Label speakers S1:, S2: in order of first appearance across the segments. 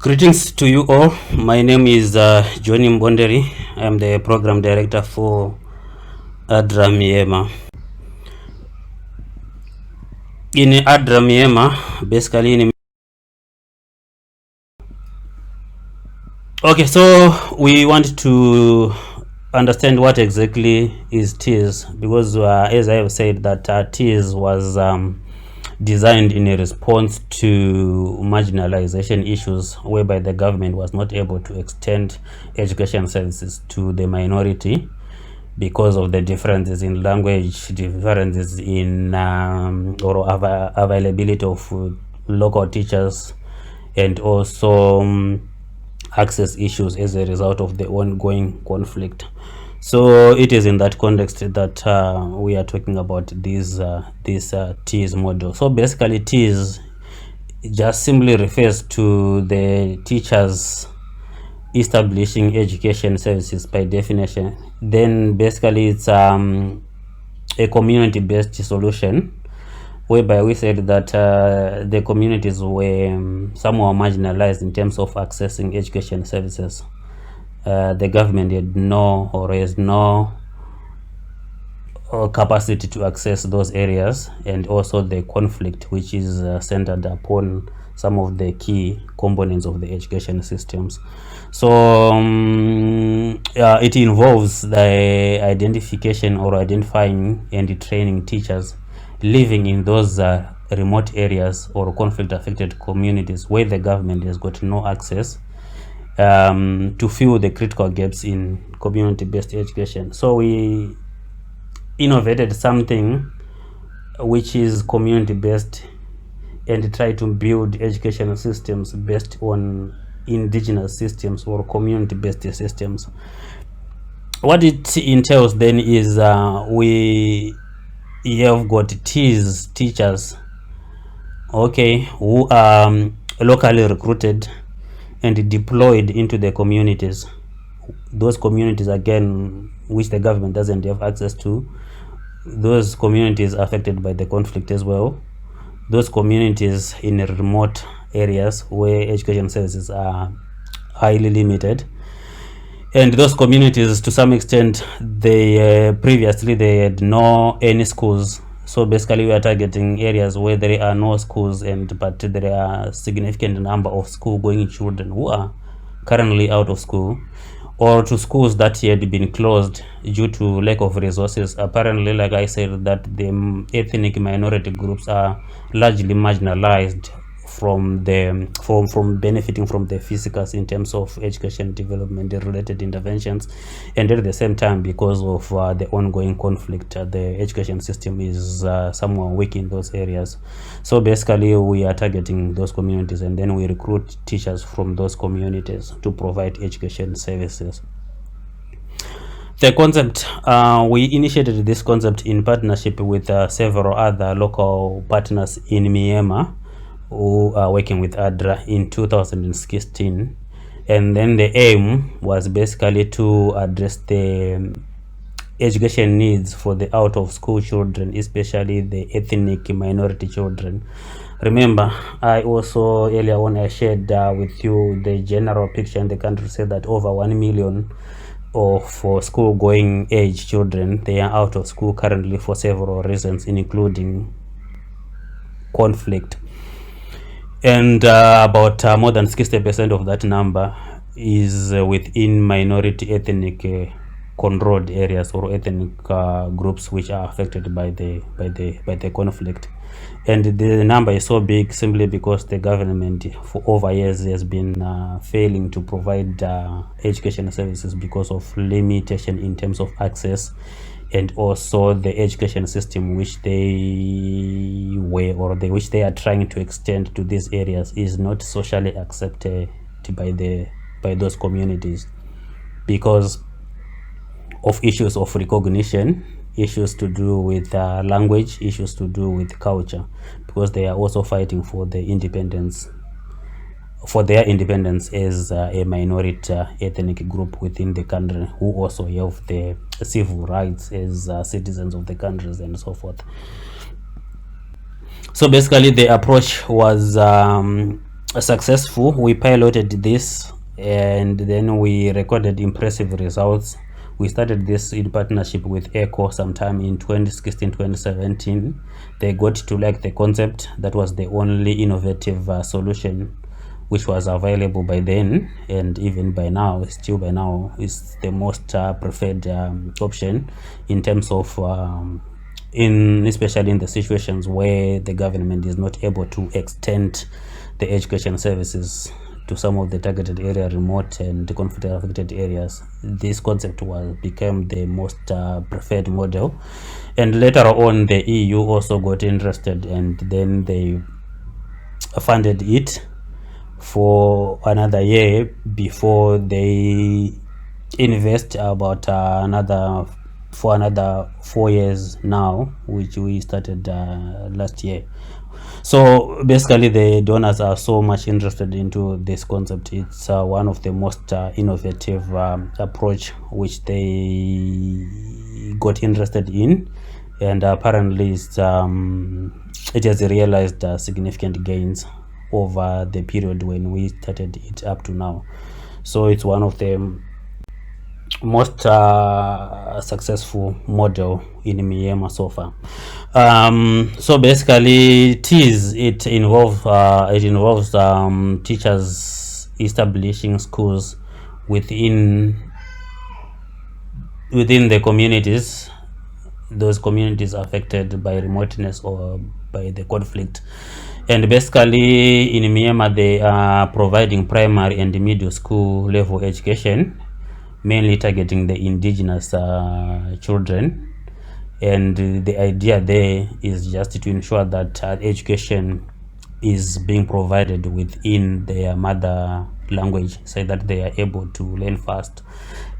S1: Greetings to you all. My name is Johnny Mbonderi. I'm the program director for ADRA Miema. In ADRA Miema, basically so we want to understand what exactly is TEES, because as I have said that TEES was designed in a response to marginalization issues whereby the government was not able to extend education services to the minority because of the differences in language, differences in availability of local teachers, and also access issues as a result of the ongoing conflict. So it is in that context that we are talking about this TEES model. So basically TEES just simply refers to the teachers establishing education services by definition. Then basically it's a community-based solution whereby we said that the communities were somehow marginalized in terms of accessing education services. The government had no or has no capacity to access those areas, and also the conflict which is centered upon some of the key components of the education systems. So it involves the identification or identifying and training teachers living in those remote areas or conflict affected communities where the government has got no access to fill the critical gaps in community-based education. So we innovated something which is community-based and try to build educational systems based on indigenous systems or community-based systems. What it entails then is we have got TEES teachers, who are locally recruited and deployed into the communities. Those communities, again, which the government doesn't have access to, those communities affected by the conflict as well, those communities in remote areas where education services are highly limited, and those communities, to some extent, they previously they had no any schools. So basically we are targeting areas where there are no schools, but there are significant number of school going children who are currently out of school, or to schools that had been closed due to lack of resources. Apparently, like I said, that the ethnic minority groups are largely marginalized from benefiting from the physicals in terms of education development related interventions, and at the same time, because of the ongoing conflict, the education system is somewhat weak in those areas. So basically we are targeting those communities, and then we recruit teachers from those communities to provide education services. The concept, we initiated this concept in partnership with several other local partners in Miema who are working with ADRA in 2016, and then the aim was basically to address the education needs for the out of school children, especially the ethnic minority children. Remember, I also earlier on I shared with you the general picture in the country, said that over 1 million of school going age children, they are out of school currently for several reasons, including conflict. And about more than 60% of that number is within minority ethnic controlled areas or ethnic groups which are affected by the conflict. And the number is so big simply because the government for over years has been failing to provide education services because of limitation in terms of access, and also the education system which they are trying to extend to these areas is not socially accepted by those communities because of issues of recognition, issues to do with language, issues to do with culture, because they are also fighting for their independence as a minority ethnic group within the country, who also have the civil rights as citizens of the countries and so forth. So basically the approach was successful. We piloted this and then we recorded impressive results. We started this in partnership with ECHO sometime in 2016-2017. They got to like the concept. That was the only innovative solution which was available by then, and even by now, still by now, is the most preferred option in terms of especially in the situations where the government is not able to extend the education services to some of the targeted area, remote and conflict affected areas. This concept became the most preferred model, and later on the EU also got interested, and then they funded it for another year before they invest about another 4 years now, which we started last year. So basically the donors are so much interested into this concept. It's one of the most innovative approach which they got interested in, and apparently it has realized significant gains over the period when we started it up to now. So it's one of the most successful model in Myanmar so far. So basically TEES, it involves teachers establishing schools within the communities, those communities affected by remoteness or by the conflict. And basically in Myanmar they are providing primary and middle school level education, mainly targeting the indigenous children. And the idea there is just to ensure that education is being provided within their mother language, so that they are able to learn fast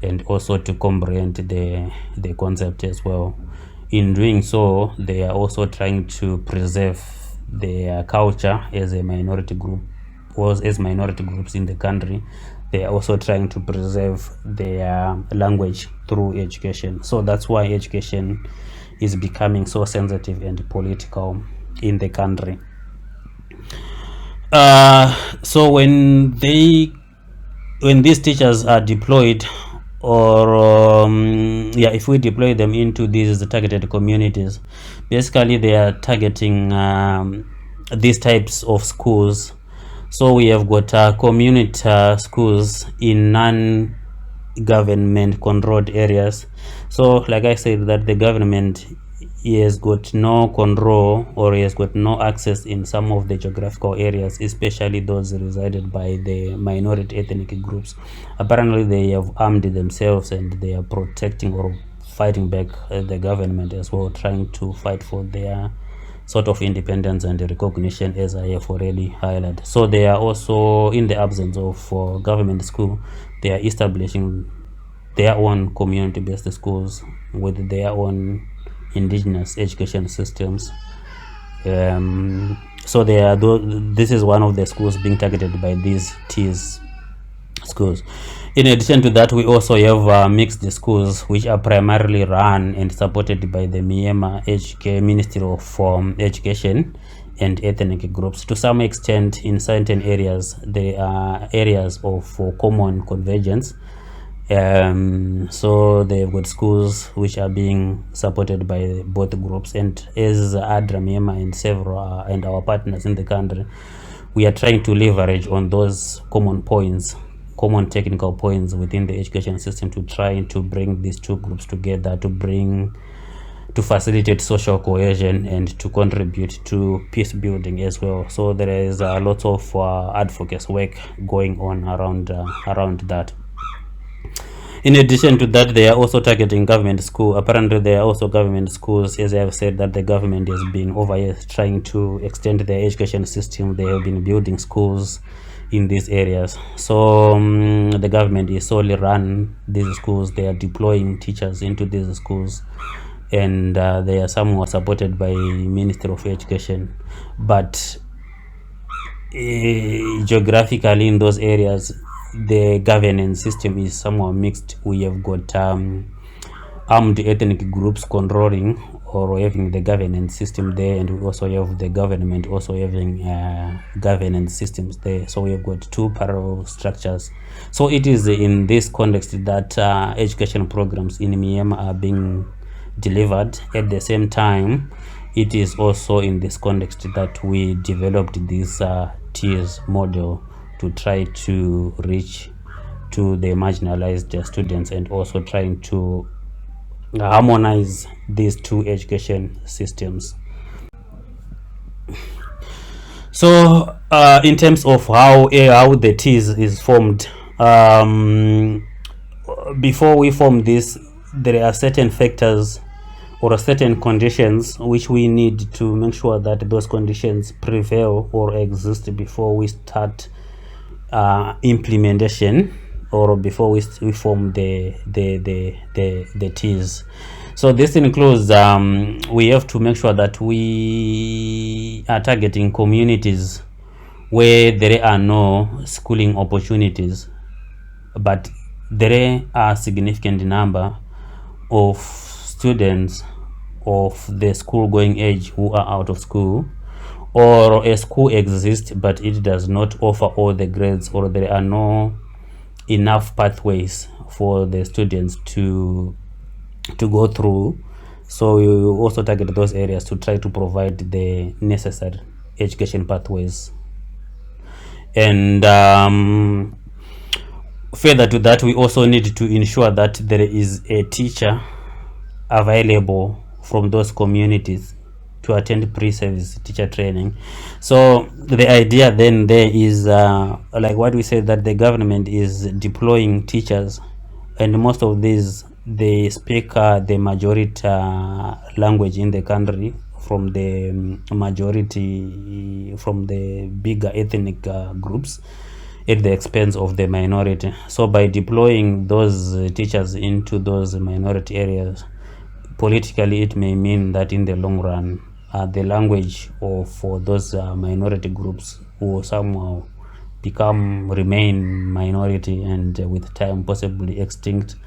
S1: and also to comprehend the concept as well. In doing so, they are also trying to preserve their culture as a minority group, or as minority groups in the country. They are also trying to preserve their language through education. So that's why education is becoming so sensitive and political in the country. So when these teachers are deployed, or if we deploy them into these targeted communities, basically they are targeting these types of schools. So we have got community schools in non-government controlled areas. So like I said, that the government has got no control, or has got no access in some of the geographical areas, especially those resided by the minority ethnic groups. Apparently they have armed themselves and they are protecting or fighting back the government as well, trying to fight for their sort of independence and recognition, as I have already highlighted. So they are also, in the absence of government school, they are establishing their own community-based schools with their own indigenous education systems. So this is one of the schools being targeted by these TEES schools. In addition to that, we also have mixed schools, which are primarily run and supported by the Myanmar Ministry of Education and ethnic groups. To some extent, in certain areas, there are areas of common convergence. So they've got schools which are being supported by both groups, and as ADRA Myanmar and several and our partners in the country, we are trying to leverage on those common technical points within the education system to try to bring these two groups together, to facilitate social cohesion and to contribute to peace building as well. So there is a lot of advocacy work going on around that. In addition to that, they are also targeting government school. Apparently, there are also government schools, as I have said, that the government has been over here trying to extend their education system. They have been building schools in these areas. So the government is solely run these schools. They are deploying teachers into these schools, and they are somewhat supported by Ministry of Education. But geographically in those areas, the governance system is somewhat mixed. We have got armed ethnic groups controlling or having the governance system there, and we also have the government also having governance systems there. So we have got two parallel structures. So it is in this context that education programs in Myanmar are being delivered. At the same time, it is also in this context that we developed this TEES model to try to reach to the marginalized students, and also trying to harmonize these two education systems. So in terms of how the TEES is formed, before we form this, there are certain factors or certain conditions which we need to make sure that those conditions prevail or exist before we start implementation, or before we form the TEES. So this includes we have to make sure that we are targeting communities where there are no schooling opportunities, but there are a significant number of students of the school going age who are out of school, or a school exists but it does not offer all the grades, or there are no enough pathways for the students to go through. So you also target those areas to try to provide the necessary education pathways. And further to that, we also need to ensure that there is a teacher available from those communities to attend pre-service teacher training. So the idea then there is like what we said, that the government is deploying teachers, and most of these, they speak the majority language in the country, from the majority, from the bigger ethnic groups, at the expense of the minority. So by deploying those teachers into those minority areas, politically it may mean that in the long run the language for those minority groups will somehow remain minority, and with time possibly extinct.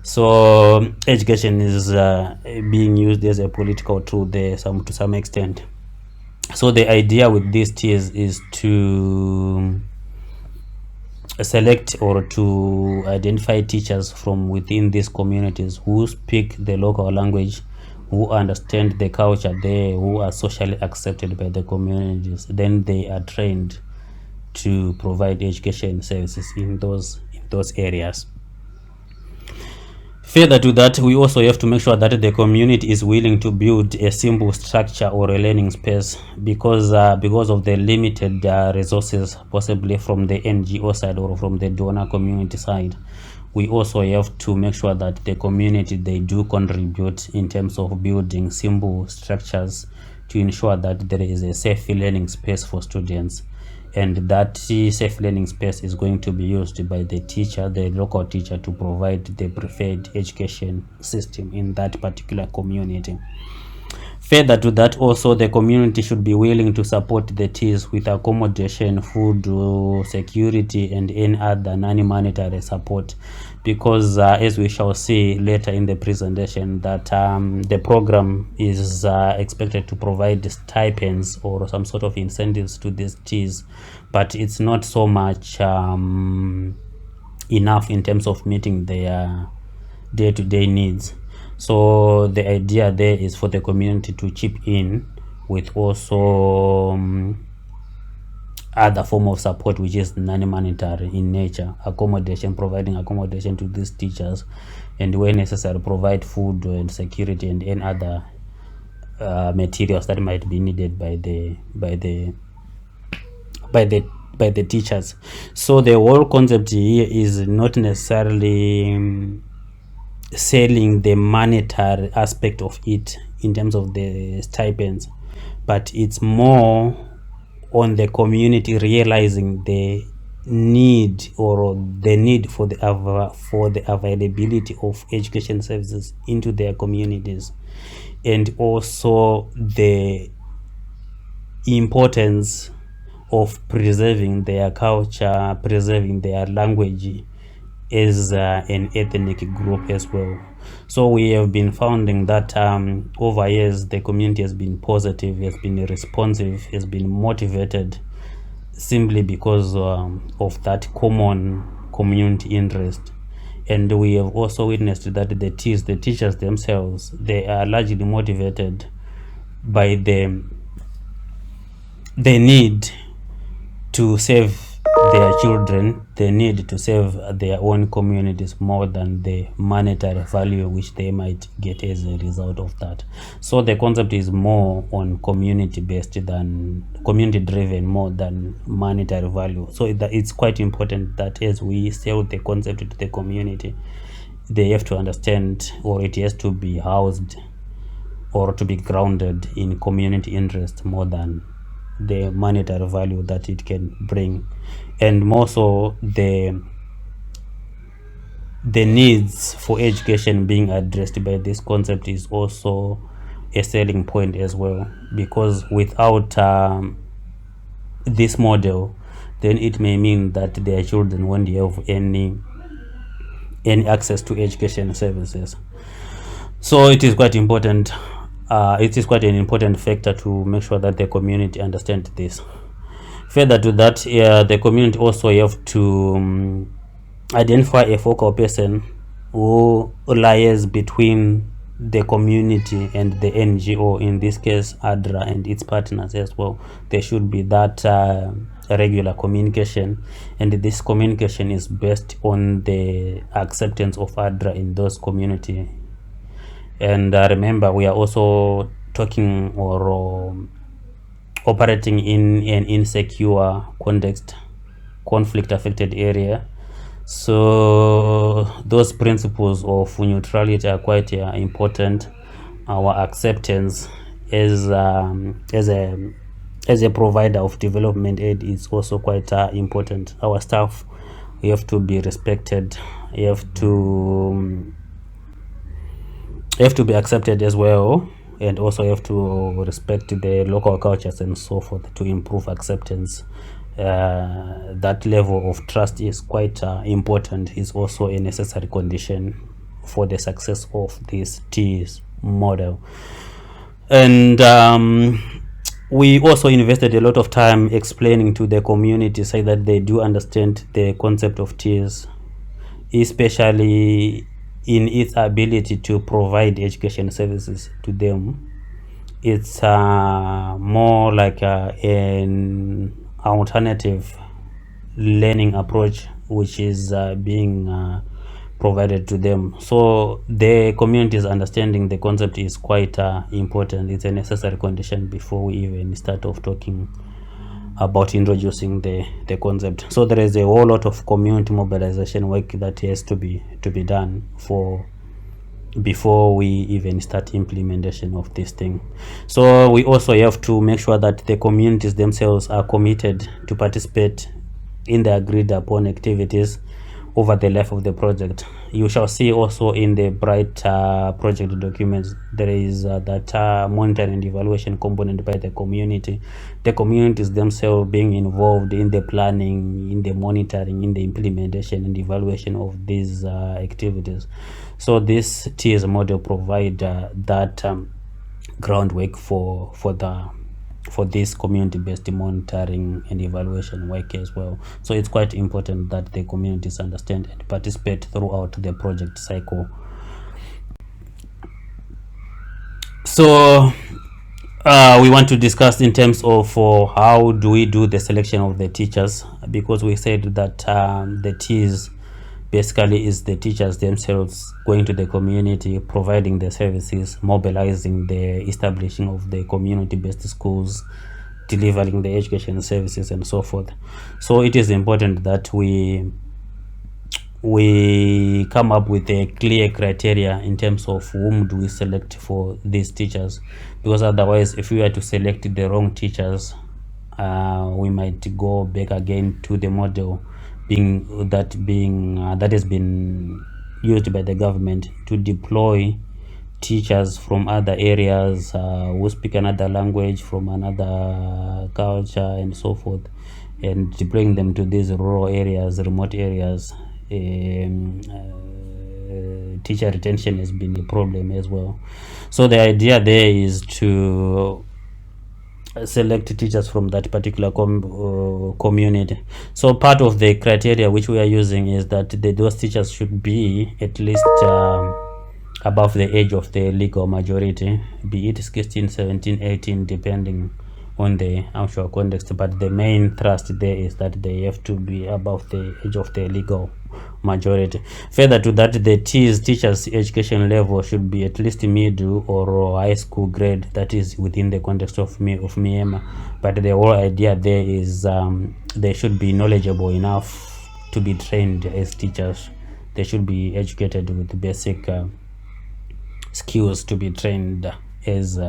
S1: So education is being used as a political tool there, to some extent. So the idea with these tiers is to select or to identify teachers from within these communities who speak the local language, who understand the culture there, who are socially accepted by the communities. Then they are trained to provide education services in those areas. Further to that, we also have to make sure that the community is willing to build a simple structure or a learning space, because of the limited resources, possibly from the NGO side or from the donor community side. We also have to make sure that the community, they do contribute in terms of building simple structures to ensure that there is a safe learning space for students, and that safe learning space is going to be used by the teacher, the local teacher, to provide the preferred education system in that particular community. Further to that, also the community should be willing to support the TEES with accommodation, food, security, and any other non-monetary support, because as we shall see later in the presentation, that the program is expected to provide stipends or some sort of incentives to these TEES, but it's not so much enough in terms of meeting their day-to-day needs. So the idea there is for the community to chip in with also other form of support, which is non-monetary in nature, providing accommodation to these teachers, and where necessary provide food and security and any other materials that might be needed by the teachers. So the whole concept here is not necessarily selling the monetary aspect of it in terms of the stipends, but it's more on the community realizing the need for the availability of education services into their communities, and also the importance of preserving their culture, preserving their language as an ethnic group as well. So we have been finding that over years the community has been positive, has been responsive, has been motivated, simply because of that common community interest. And we have also witnessed that the teachers themselves, they are largely motivated by the need to save their children, the need to save their own communities more than the monetary value which they might get as a result of that. So the concept is more on community based than community driven, more than monetary value. So it's quite important that as we sell the concept to the community, they have to understand, or it has to be housed or to be grounded in community interest more than the monetary value that it can bring. And more so, the needs for education being addressed by this concept is also a selling point as well, because without this model, then it may mean that their children won't have any access to education services. So it is quite important. It is quite an important factor to make sure that the community understands this. Further to that, the community also have to identify a focal person who lies between the community and the NGO, in this case ADRA and its partners as well. There should be that regular communication, and this communication is based on the acceptance of ADRA in those community. And remember, we are also talking or operating in an insecure context, conflict affected area. So those principles of neutrality are quite important. Our acceptance as a provider of development aid is also quite important. Our staff, we have to be respected, you have to be accepted as well, and also you have to respect the local cultures and so forth to improve acceptance. That level of trust is quite important, is also a necessary condition for the success of this TEES model. And we also invested a lot of time explaining to the community so that they do understand the concept of TEES, especially in its ability to provide education services to them. It's more like an alternative learning approach which is being provided to them. So the community's understanding the concept is quite important. It's a necessary condition before we even start off talking about introducing the concept. So there is a whole lot of community mobilization work that has to be done before we even start implementation of this thing. So we also have to make sure that the communities themselves are committed to participate in the agreed upon activities over the life of the project. You shall see also in the bright project documents, there is that monitoring and evaluation component by the community. The communities themselves being involved in the planning, in the monitoring, in the implementation and evaluation of these activities. So this TEES model provide that groundwork for this community-based monitoring and evaluation work as well. So it's quite important that the communities understand and participate throughout the project cycle. So we want to discuss in terms of how do we do the selection of the teachers, because we said that the TEES basically is the teachers themselves going to the community, providing the services, mobilizing the establishing of the community-based schools, delivering the education services and so forth. So it is important that we come up with a clear criteria in terms of whom do we select for these teachers, because otherwise if we were to select the wrong teachers, we might go back again to the model that has been used by the government to deploy teachers from other areas who speak another language, from another culture and so forth, and deploying them to these rural areas, remote areas, teacher retention has been a problem as well. So the idea there is to select teachers from that particular community. So part of the criteria which we are using is that those teachers should be at least above the age of the legal majority, be it 16, 17, 18, depending on the actual context, but the main thrust there is that they have to be above the age of the legal majority. Further to that, the TEES teachers education level should be at least middle or high school grade, that is within the context of MEMA. But the whole idea there is they should be knowledgeable enough to be trained as teachers. They should be educated with basic skills to be trained as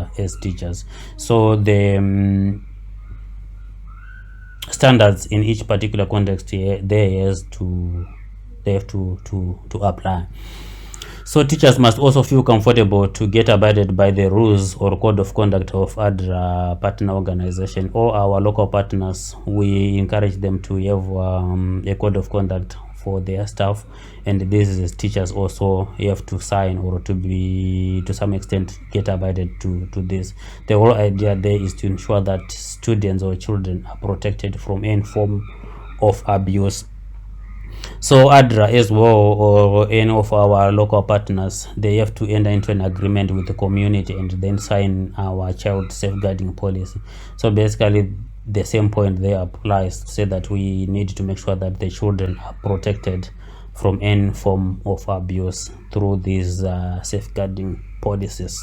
S1: teachers. So the standards in each particular context they have to apply. So teachers must also feel comfortable to get abided by the rules or code of conduct of ADRA partner organization or our local partners. We encourage them to have a code of conduct for their staff, and this is teachers also have to sign or to some extent get abided to this. The whole idea there is to ensure that students or children are protected from any form of abuse. So ADRA as well, or any of our local partners, they have to enter into an agreement with the community and then sign our child safeguarding policy. So basically the same point there applies to say that we need to make sure that the children are protected from any form of abuse through these safeguarding policies.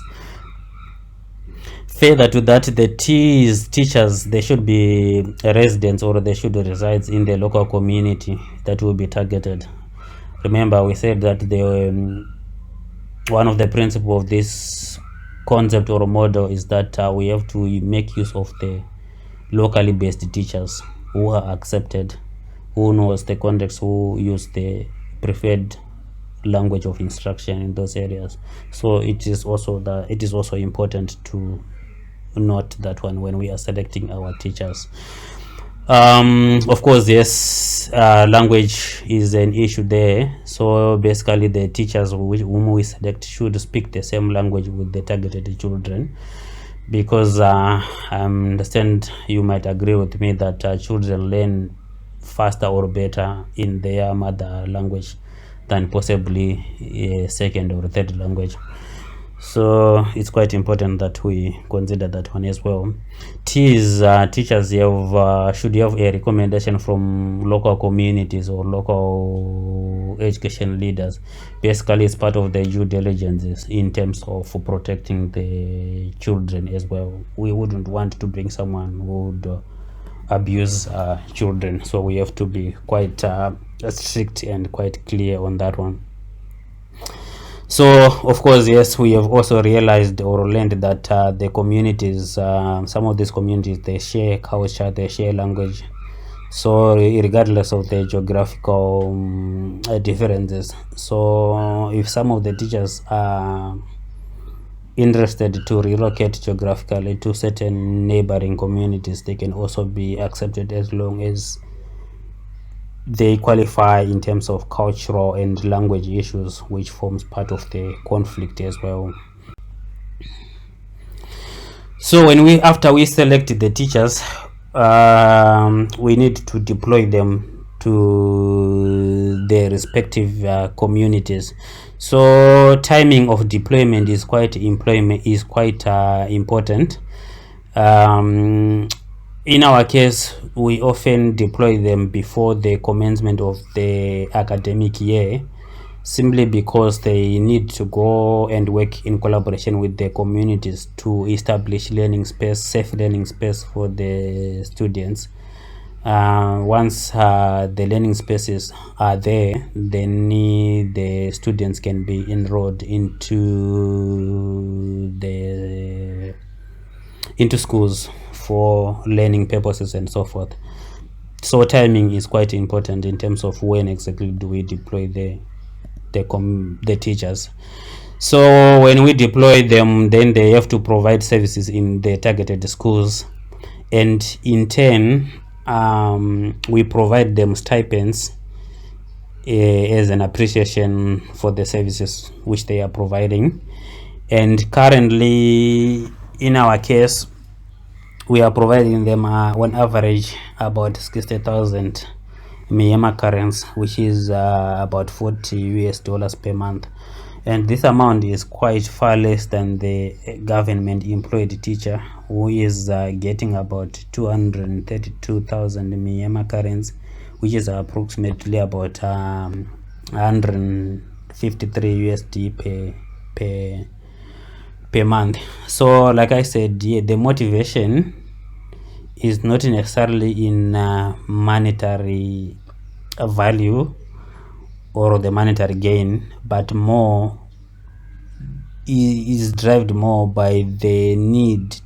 S1: Further to that, the TEES teachers, they should be residents or they should reside in the local community that will be targeted. Remember, we said that one of the principles of this concept or model is that we have to make use of the locally based teachers who are accepted, who knows the context, who use the preferred language of instruction in those areas. So it is also important to note that one when we are selecting our teachers. Of course, yes, language is an issue there. So basically the teachers whom we select should speak the same language with the targeted children, because I understand you might agree with me that children learn faster or better in their mother language than possibly a second or third language. So it's quite important that we consider that one as well. TEES teachers should have a recommendation from local communities or local education leaders. Basically, it's part of the due diligence in terms of protecting the children as well. We wouldn't want to bring someone who would abuse children, so we have to be quite strict and quite clear on that one. So of course, yes, we have also realized or learned that the communities, some of these communities, they share culture, they share language. So regardless of the geographical differences, so if some of the teachers are interested to relocate geographically to certain neighboring communities, they can also be accepted as long as they qualify in terms of cultural and language issues, which forms part of the conflict as well. So after we select the teachers, we need to deploy them to their respective communities. So timing of deployment is quite important. In our case, we often deploy them before the commencement of the academic year, simply because they need to go and work in collaboration with the communities to establish safe learning space for the students. Once the learning spaces are there, then the students can be enrolled into schools for learning purposes and so forth. So timing is quite important in terms of when exactly do we deploy the teachers. So when we deploy them, then they have to provide services in the targeted schools, and in turn we provide them stipends as an appreciation for the services which they are providing. And currently, in our case, we are providing them on average about 60,000 Myanmar currency, which is about $40 per month. And this amount is quite far less than the government employed teacher, who is getting about 232,000 Myanmar currency, which is approximately about 153 USD per month. So like I said, yeah, the motivation is not necessarily in monetary value or the monetary gain, but more is driven more by the need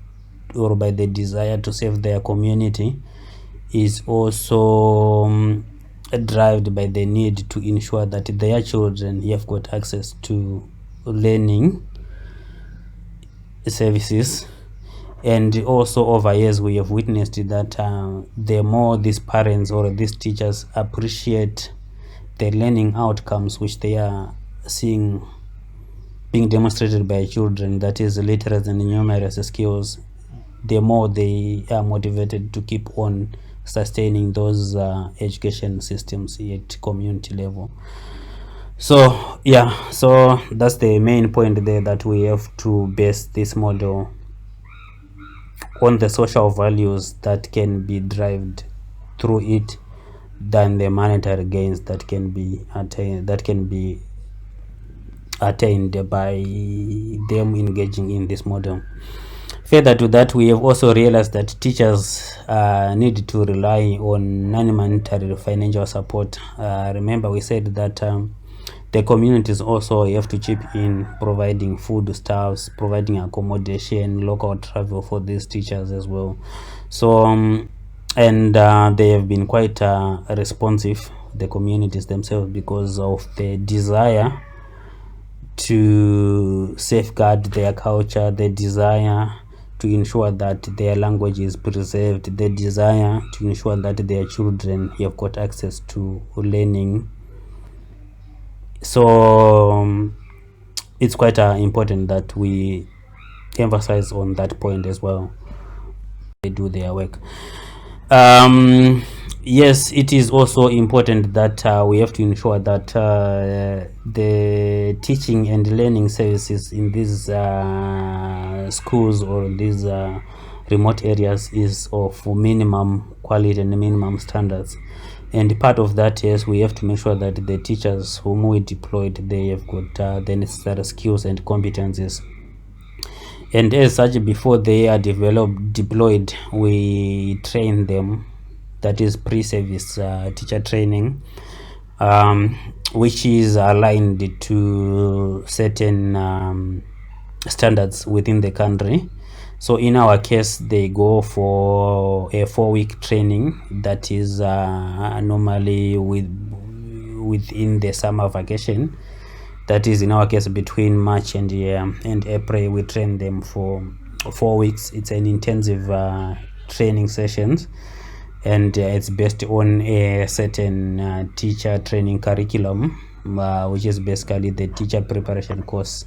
S1: or by the desire to save their community, is also driven by the need to ensure that their children have got access to learning services. And also over years we have witnessed that the more these parents or these teachers appreciate the learning outcomes which they are seeing being demonstrated by children, that is literacy and numeracy skills, the more they are motivated to keep on sustaining those education systems at community level. So yeah, so that's the main point there, that we have to base this model on the social values that can be derived through it than the monetary gains that can be attained by them engaging in this model. Further to that, we have also realized that teachers need to rely on non-monetary financial support. Remember, we said that the communities also have to chip in, providing food stuffs, providing accommodation, local travel for these teachers as well. So and they have been quite responsive, the communities themselves, because of the desire to safeguard their culture, the desire to ensure that their language is preserved, the desire to ensure that their children have got access to learning. So it's quite important that we emphasize on that point as well. They do their work. Yes, it is also important that we have to ensure that the teaching and learning services in these schools or these remote areas is of minimum quality and minimum standards. And part of that is we have to make sure that the teachers whom we deployed, they have got the necessary skills and competencies. And as such, before they are deployed, we train them. That is pre-service teacher training, which is aligned to certain standards within the country. So in our case, they go for a 4-week training that is normally within the summer vacation. That is, in our case, between March and April. We train them for 4 weeks. It's an intensive training sessions, and it's based on a certain teacher training curriculum, which is basically the teacher preparation course.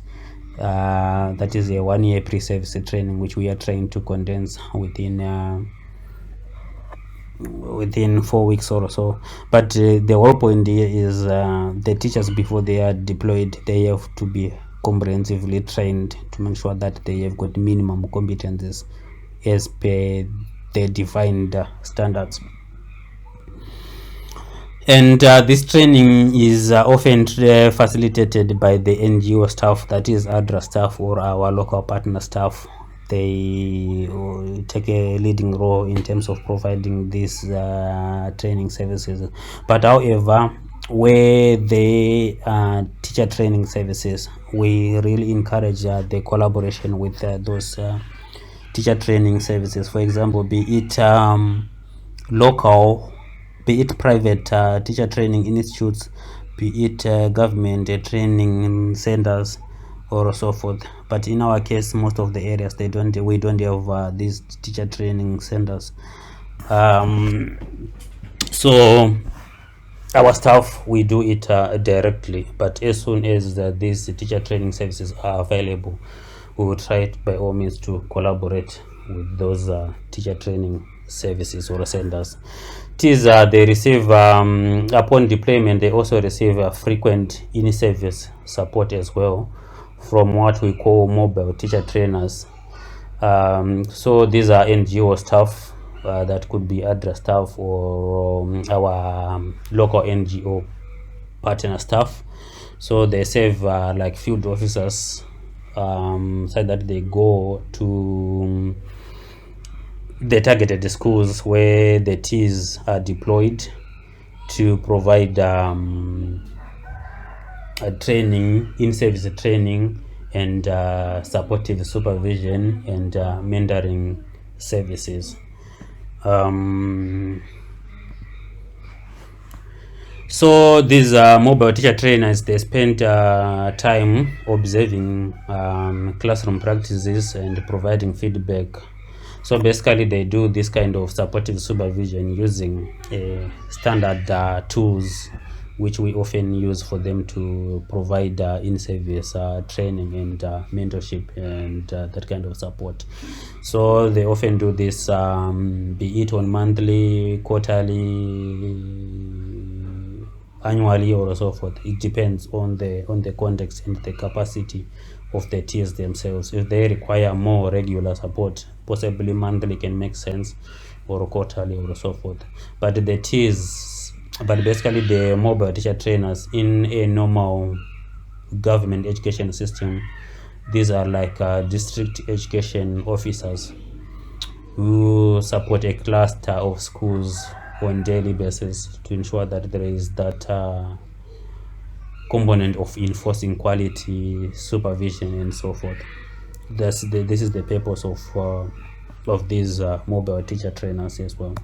S1: That is a 1-year pre-service training, which we are trying to condense within 4 weeks or so. But the whole point here is the teachers, before they are deployed, they have to be comprehensively trained to make sure that they have got minimum competencies as per the defined standards. And this training is often facilitated by the NGO staff, that is ADRA staff or our local partner staff. They take a leading role in terms of providing these training services. But however, where the teacher training services, we really encourage the collaboration with those teacher training services. For example, be it local, be it private teacher training institutes, be it government training centers, or so forth. But in our case, most of the areas we don't have these teacher training centers. So our staff, we do it directly, but as soon as these teacher training services are available, we will try by all means to collaborate with those teacher training services or centers. TEES, they receive, upon deployment, they also receive frequent in-service support as well from what we call mobile teacher trainers. So these are NGO staff that could be ADRA staff or our local NGO partner staff. So they serve like field officers, so that they go to the targeted schools where the TEES are deployed to provide training, in-service training, and supportive supervision and mentoring services. So these mobile teacher trainers, they spend time observing classroom practices and providing feedback. So basically they do this kind of supportive supervision using standard tools which we often use for them to provide in-service training and mentorship and that kind of support. So they often do this, be it on monthly, quarterly, annually, or so forth. It depends on the context and the capacity of the TEES themselves. If they require more regular support, possibly monthly can make sense, or quarterly, or so forth. But the TEES, but basically the mobile teacher trainers in a normal government education system, these are like district education officers who support a cluster of schools on daily basis to ensure that there is that component of enforcing quality, supervision, and so forth. This is the purpose of these mobile teacher trainers as well.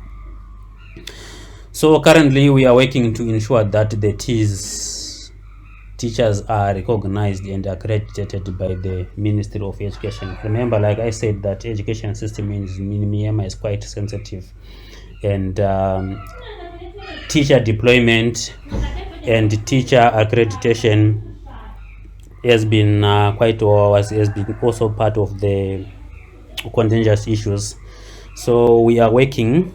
S1: So currently we are working to ensure that the TEES teachers are recognized and accredited by the Ministry of Education. Remember, like I said, that education system in Myanmar is quite sensitive, and teacher deployment and teacher accreditation has been has been also part of the contentious issues. So we are working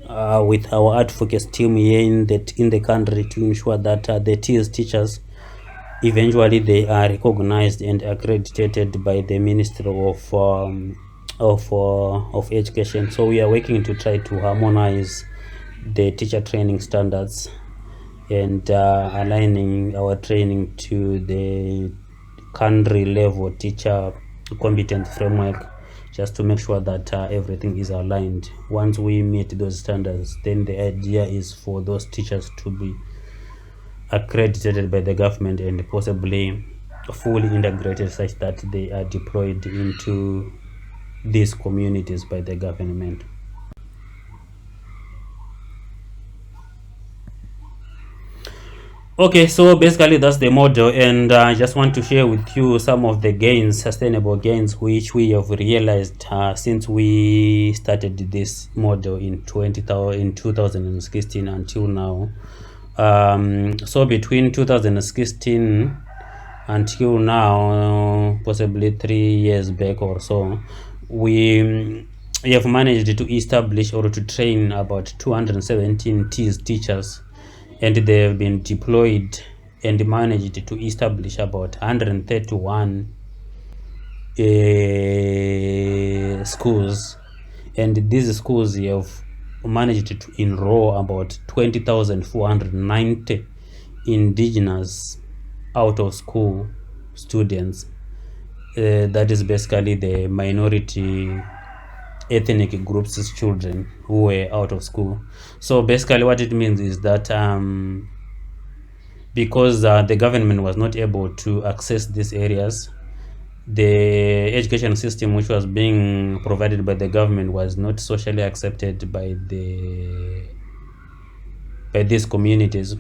S1: with our advocacy team here in the country to ensure that the TEES teachers eventually they are recognized and accredited by the Ministry of Education. So we are working to try to harmonize the teacher training standards and aligning our training to the country level teacher competence framework, just to make sure that everything is aligned. Once we meet those standards, then the idea is for those teachers to be accredited by the government and possibly fully integrated such that they are deployed into these communities by the government. Okay, so basically that's the model, and I just want to share with you some of the gains, sustainable gains, which we have realized since we started this model in 2016 until now. So between 2016 until now, possibly 3 years back or so, we have managed to establish or to train about 217 TEES teachers, and they have been deployed and managed to establish about 131 schools, and these schools have managed to enroll about 20,490 indigenous out of school students. That is basically the minority ethnic groups' children who were out of school. So basically what it means is that because the government was not able to access these areas, the education system which was being provided by the government was not socially accepted by these communities.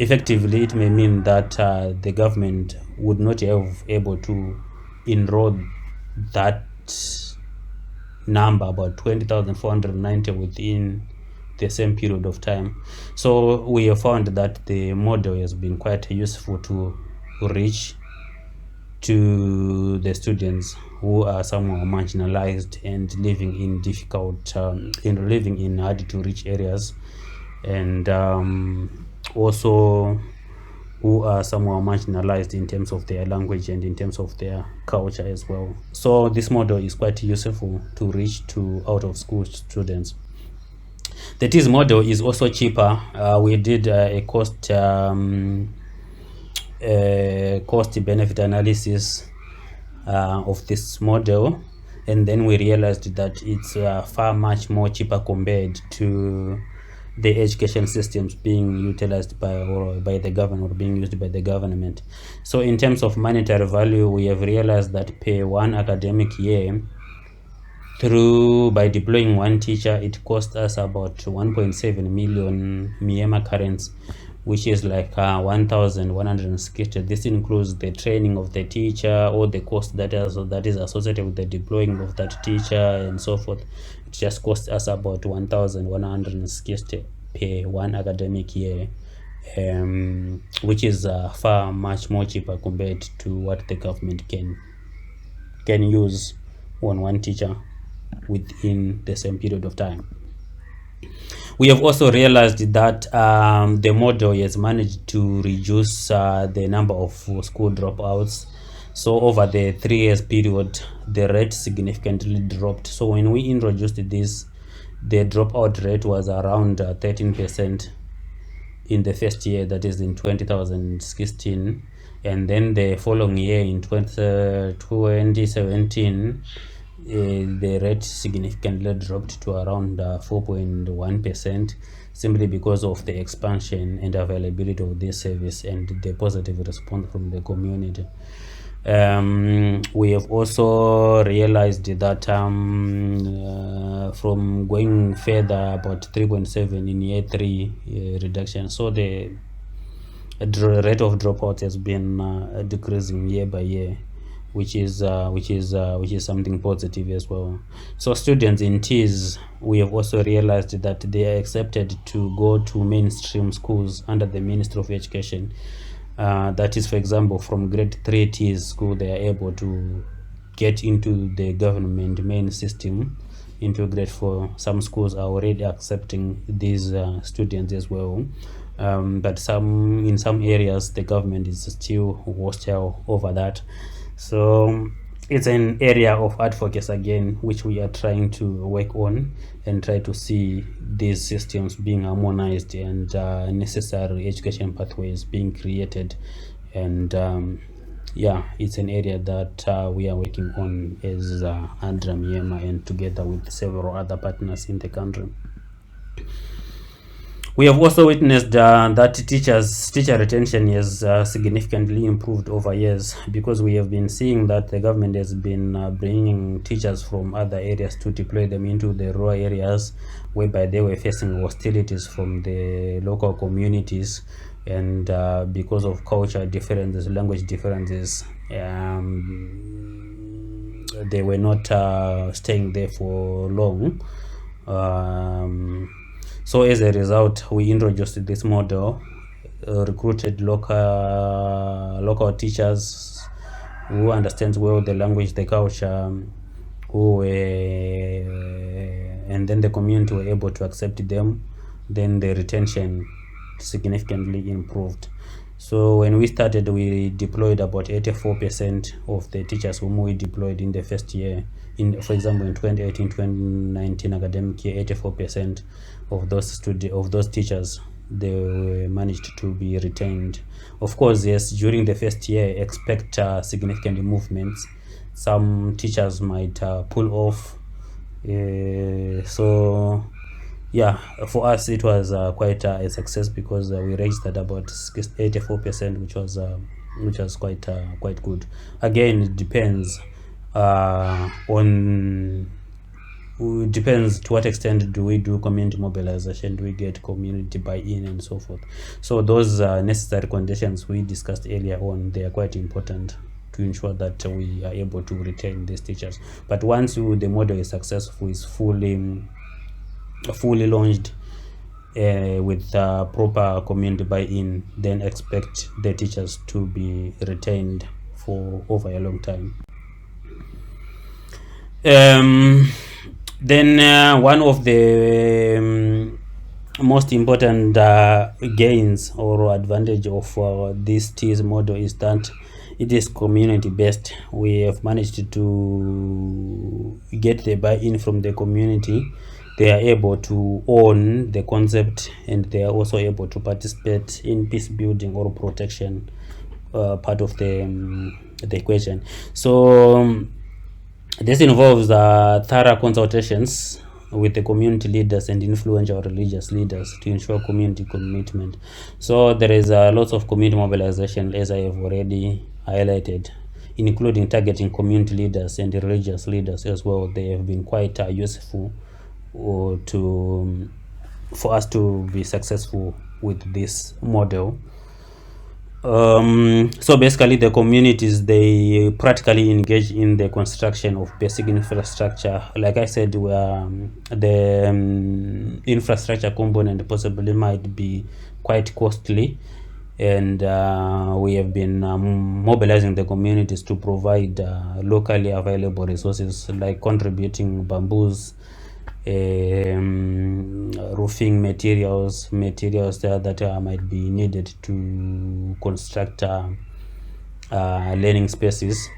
S1: Effectively, it may mean that the government would not have able to enroll that number, about 20,490, within the same period of time. So we have found that the model has been quite useful to reach to the students who are somewhat marginalized and living in difficult, living in hard to reach areas, and also who are somewhat marginalized in terms of their language and in terms of their culture as well. So this model is quite useful to reach to out of school students. The TEES model is also cheaper. We did a cost benefit analysis of this model, and then we realized that it's far much more cheaper compared to the education systems being utilized by the government, or being used by the government. So in terms of monetary value, we have realized that per one academic year, by deploying one teacher, it cost us about 1.7 million Myanmar currents, which is like 1,160. This includes the training of the teacher, all the cost that is associated with the deploying of that teacher, and so forth. It just costs us about 1,160 per one academic year, which is far much more cheaper compared to what the government can use on one teacher within the same period of time. We have also realized that the model has managed to reduce the number of school dropouts. So over the 3 years period, the rate significantly dropped. So when we introduced this, the dropout rate was around 13% in the first year, that is in 2016, and then the following year in 2017, the rate significantly dropped to around 4.1%, simply because of the expansion and availability of this service and the positive response from the community. We have also realized that from going further, about 3.7 in year 3 reduction, so the rate of dropouts has been decreasing year by year, which is something positive as well. So students in TEES, we have also realized that they are accepted to go to mainstream schools under the Ministry of Education. That is, for example, from grade 3 TEES school, they are able to get into the government main system into grade 4. Some schools are already accepting these students as well, but in some areas the government is still hostile over that. So it's an area of advocacy again, which we are trying to work on and try to see these systems being harmonized and necessary education pathways being created. And yeah, it's an area that we are working on as ANDRA Myanmar, and together with several other partners in the country. We have also witnessed that teacher retention has significantly improved over years, because we have been seeing that the government has been bringing teachers from other areas to deploy them into the rural areas, whereby they were facing hostilities from the local communities, and because of culture differences, language differences, they were not staying there for long. So as a result, we introduced this model, recruited local teachers who understand well the language, the culture, and then the community were able to accept them. Then the retention significantly improved. So when we started, we deployed about 84% of the teachers whom we deployed in the first year. For example, in 2018-2019 academic year, 84% of those teachers, they managed to be retained. Of course, yes, during the first year, expect significant movements. Some teachers might pull off. So yeah, for us it was quite a success, because we registered about 84%, which was quite good. Again, it depends depends to what extent do we do community mobilization, do we get community buy-in, and so forth. So those necessary conditions we discussed earlier on, they are quite important to ensure that we are able to retain these teachers. But once the model is successful, is fully launched, with proper community buy-in, then expect the teachers to be retained for over a long time. Then one of the most important gains or advantage of this TEES model is that it is community based. We have managed to get the buy-in from the community. They are able to own the concept, and they are also able to participate in peace building or protection part of the equation. So this involves thorough consultations with the community leaders and influential religious leaders to ensure community commitment. So there is lots of community mobilization, as I have already highlighted, including targeting community leaders and religious leaders as well. They have been quite useful for us to be successful with this model. So basically, the communities, they practically engage in the construction of basic infrastructure. Like I said, the infrastructure component possibly might be quite costly, and we have been mobilizing the communities to provide locally available resources, like contributing bamboos, roofing materials that might be needed to construct learning spaces.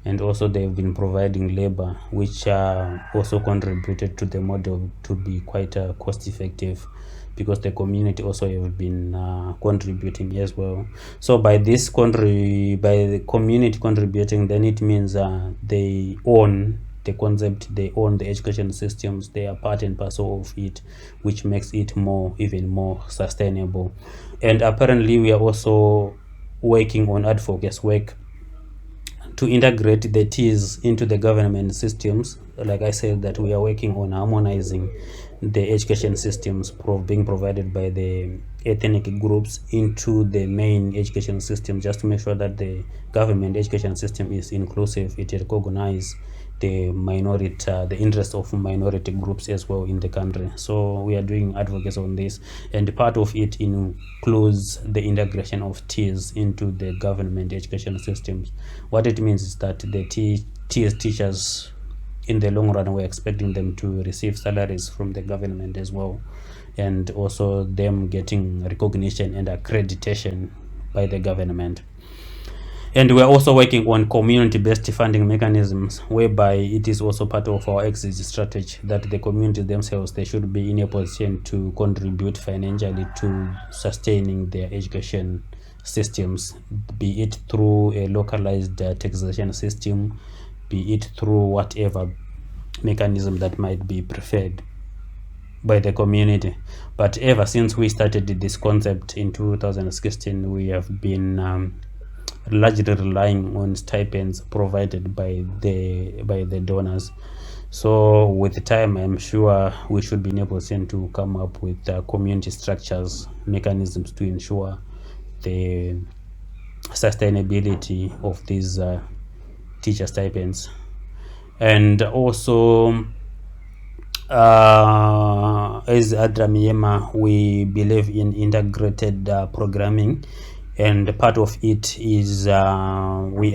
S1: And also they've been providing labor, which also contributed to the model to be quite cost effective, because the community also have been contributing as well. So by the community contributing, then it means they own the concept, they own the education systems, they are part and parcel of it, which makes it even more sustainable. And apparently we are also working on advocacy work to integrate the TEES into the government systems. Like I said, that we are working on harmonizing the education systems being provided by the ethnic groups into the main education system, just to make sure that the government education system is inclusive. It recognizes the the interest of minority groups as well in the country. So we are doing advocacy on this, and part of it includes the integration of TEES into the government education systems. What it means is that the TEES teachers, in the long run, we're expecting them to receive salaries from the government as well, and also them getting recognition and accreditation by the government. And we're also working on community-based funding mechanisms, whereby it is also part of our exit strategy that the communities themselves, they should be in a position to contribute financially to sustaining their education systems, be it through a localized taxation system, be it through whatever mechanism that might be preferred by the community. But ever since we started this concept in 2016, we have been largely relying on stipends provided by the donors. So with time, I'm sure we should be in a position to come up with community structures, mechanisms to ensure the sustainability of these teacher stipends. And also, as Adramiyema, we believe in integrated programming, and part of it is we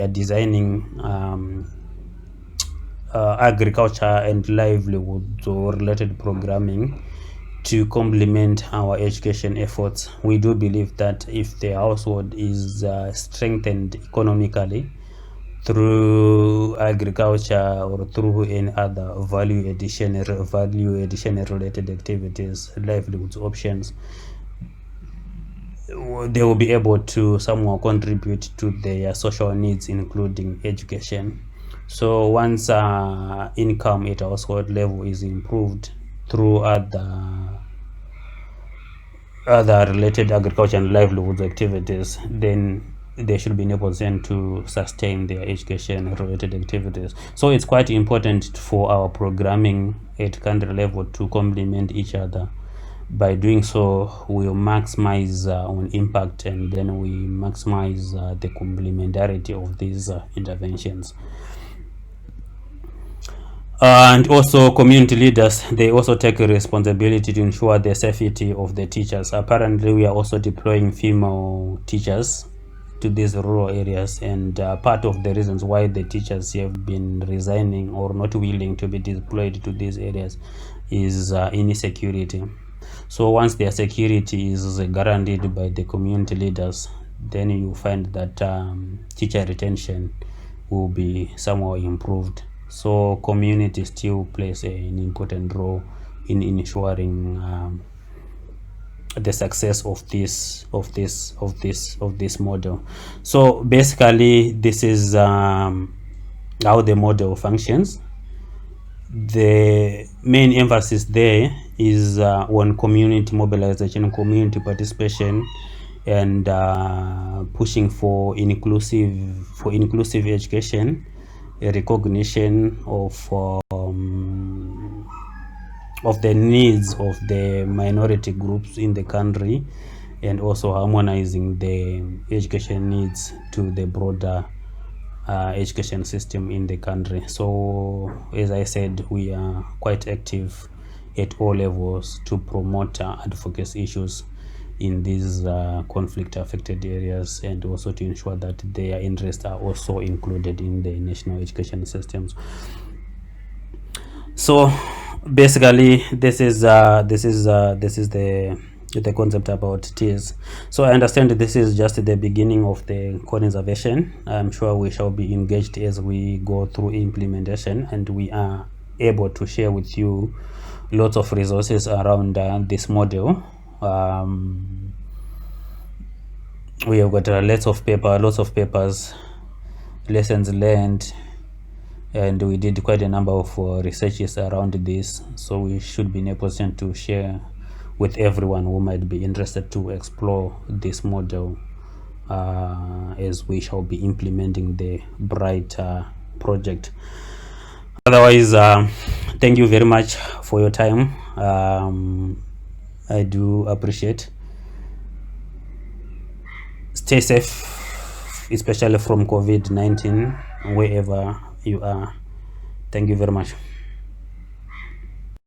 S1: are designing agriculture and livelihoods or related programming to complement our education efforts. We do believe that if the household is strengthened economically through agriculture or through any other value addition related activities, livelihoods options, they will be able to somehow contribute to their social needs, including education. So once income at household level is improved through other related agriculture and livelihoods activities, then they should be in a position to sustain their education related activities. So it's quite important for our programming at country level to complement each other. By doing so, we'll maximize on impact, and then we maximize the complementarity of these interventions. And also community leaders, they also take a responsibility to ensure the safety of the teachers. Apparently we are also deploying female teachers to these rural areas, and part of the reasons why the teachers have been resigning or not willing to be deployed to these areas is insecurity. So once their security is guaranteed by the community leaders, then you find that teacher retention will be somehow improved. So community still plays an important role in ensuring the success of this model. So basically, this is how the model functions. The main emphasis there is on community mobilization, community participation, and pushing for inclusive education, a recognition of the needs of the minority groups in the country, and also harmonizing the education needs to the broader education system in the country. So as I said, we are quite active at all levels to promote advocacy issues in these conflict affected areas, and also to ensure that their interests are also included in the national education systems. So basically, this is the concept about TEES. So I understand this is just the beginning of the conservation. I'm sure we shall be engaged as we go through implementation, and we are able to share with you lots of resources around this model. We have got lots of papers, lessons learned, and we did quite a number of researches around this, so we should be in a position to share with everyone who might be interested to explore this model as we shall be implementing the Bright project. Otherwise, thank you very much for your time. I do appreciate. Stay safe, especially from COVID-19, wherever you are. Thank you very much.